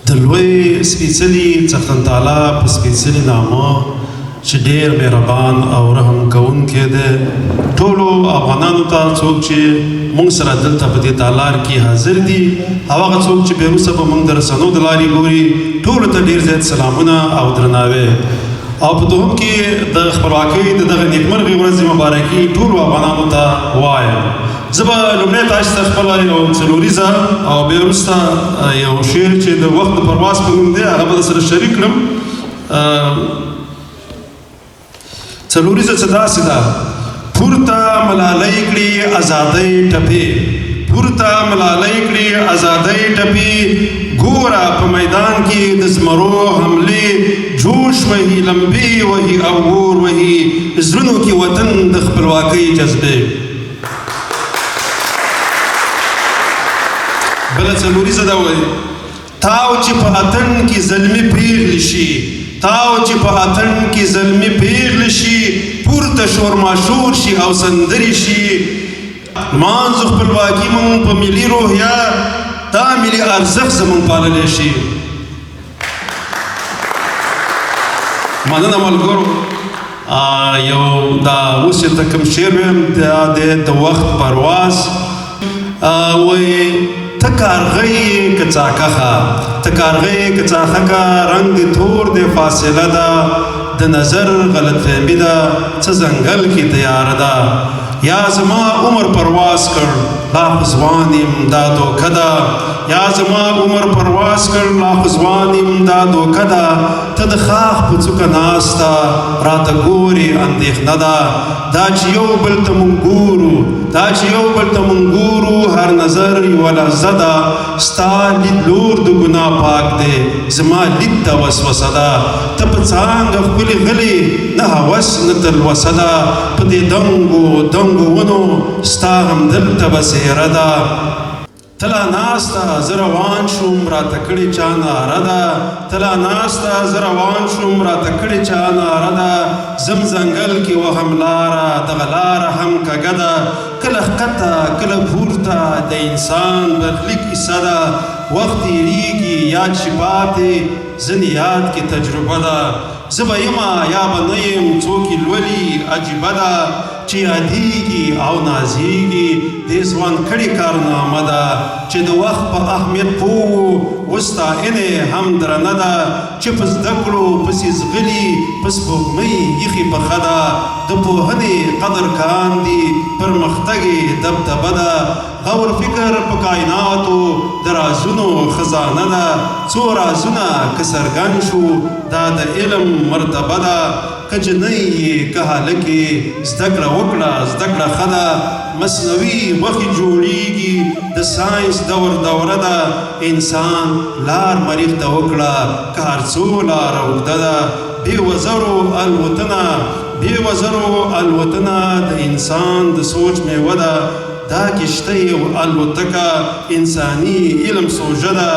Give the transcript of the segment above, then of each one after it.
د لوی سپېڅلي څښتن تعالی په سپېڅلي نامه چې ډېر مهربان او رحم کوونکی دی ټولو افغانانو ته څوک چې موږ سره دلته په دې تالار کې حاضر دي او هغه څوک چې بېروسه به موږ د رسنیو د لارې ګوري ټولو ته ډېر زیات سلامونه او درناوی او په دوهم کې د خپلواکۍ د دغه نیکمرغې ورځې مبارکي ټولو افغانانو ته وایم. زه به لومړی تاسو ته خپله یو څلوریزه او بیا وروسته یو شعر چې د وخت د پرواز په نوم دی هغه به درسره شریک کړم. څلوریزه څه داسې ده: پورته ملالۍ کړي ازادۍ ټپې، پورته ملالۍ کړي ازادۍ ټپې، ګوره په میدان کې د زمرو حملې، جوش وهي لمبې وهي او اور وهي، زړونو کې وطن د خپلواکۍ جذبې. بله څلوریزه دا وایي: تاو چې په اتڼ کې زلمي پیغلې شي، تاو چې په اتڼ کې زلمي پیغلې شي، پورته شور ماشور شي او سندرې شي، لمانځو خپلواکي مونږ په ملي روحیه، دا ملي ارزښت زمونږ پاللی شي. مننه ملګرو. یو دا اوس چې ته کوم شعر ویم دا دی د وخت پرواز. وایي: ته کارغۍ که څاکخه، ته کارغۍ که څاخکه، رنګ دې تور دی فاصله ده، د نظر غلط فهمي ده، څه ځنګل کې تیاره ده، یا زما عمر پرواز کړ لا خو ځوان یم دا دوکه ده، یا زما عمر پرواز کړ لا خو ځوان یم دا دوکه ده، ته د خاخ په څوکه ناسته راته ګورې اندېښنه ده، دا چې یو بل ته مونږ ګورو، دا چې یو بل ته مونږ ګورو، هر نظر یوه لحظه ده، ستا لید لور د ګناه پاک دی، زما لید ته وسوسه ده، ته په څانګه ښکلې غلې نه هوس نه تلوسه ده، په دې دنګو دنګو ونو ستا همدلته به څېره ده، ته لا ناسته زه روان شوم راته کړې چا ناره ده، ته لا ناسته زه روان شوم راته کړې چا ناره ده، زم ځنګل کې وهم لاره دغه لاره هم کږه ده، کله ښکته کله پورته د انسان برخلیک کیسه ده، وخت تېرېږي یاد شي پاتې ځینې یاد کې تجربه ده، زه به یمه یا به نه یم څوک یې لولي عجیبه ده، چې یادېږي او نازېږي دې ځوان کړې کارنامه ده، چې د وخت په اهمیت پوه و اوس ستاینې هم درنه ده، چې په زده کړو پسې ځغلي په سپوږمۍ ایښې پخه ده، د پوهنې قدر کاندي پرمختګ یې دبدبه ده، غور فکر په کائناتو د رازونو خزانه ده، څو رازونه که څرګند شو دا د علم مرتبه ده، که جنۍ یې که هلک یې زده کړه وکړه زده کړه ښه ده، مصنوعي غوښې جوړېږي د ساینس دور دوره ده، انسان لار مریخ ته وکړه که هر څو لاره اوږده ده، بې وزرو الوتنه بې وزرو الوتنه د انسان د سوچ میوه ده، دا کشته یو الوتکه انساني علم سوژه ده،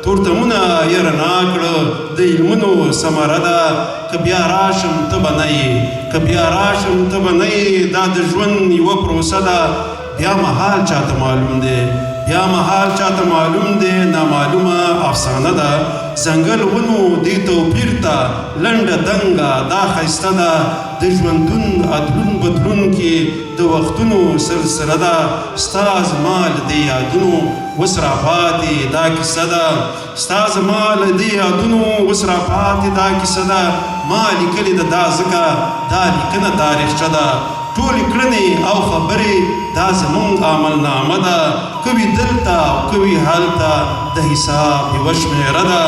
تورتمونه یې رڼا کړه د علمونو ثمره ده، که بیا راشم ته به نه یې، که بیا راشم ته به نه یې، دا د ژوند یوه پروسه ده، بیا مهال چاته معلوم دی، بیا مهال چاته معلوم دی، نامعلومه افسانه ده، ځنګل ونو دې توپیر ته لنډه دنګه دا ښایسته ده، د ژوندون ادلون بدلون کې د وختونو سلسله ده، ستا زما له دې یادونو اوس راپاتې دا کیسه ده، ستا زما له دې یادونو اوس راپاتې دا کیسه ده، ما لیکلې ده دا ځکه دا لیکنه تاریخچه ده، ټولې کړنې او خبرې دا زموږ عملنامه ده، که وي دلته او که وي هلته د حساب یوه شمېره ده،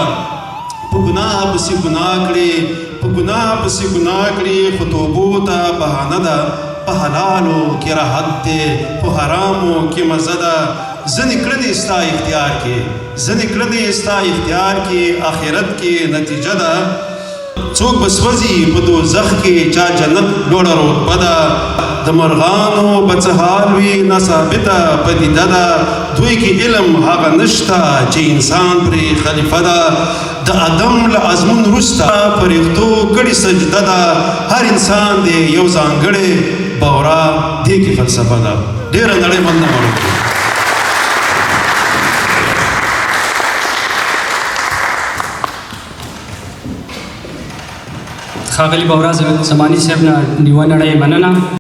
په ګناه پسې ګناه کړې په ګناه پسې ګناه کړې خو توبو ته بهانه ده، په حلالو کې راحت دی په حرامو کې مزه ده، ځینې کړنې ستا اختیار کې ځینې کړنې ستا اختیار کې آخرت کې نتیجه ده، څوک به سوځي په دوزخ کې چا جنت لوړه رتبه ده، د مرغانو به څه حال وي ناثابته پدیده ده، دوی کې علم هغه نشته چې انسان پرې خلیفه ده، د ادم له ازمون وروسته فرښتو کړې سجده ده، هر انسان دی یو ځانګړی بورا دې کې فلسفه ده. ډېره نړۍ مننه وړم. ښاغلي بورا زماني صاحب نه ډیوه نړۍ مننه.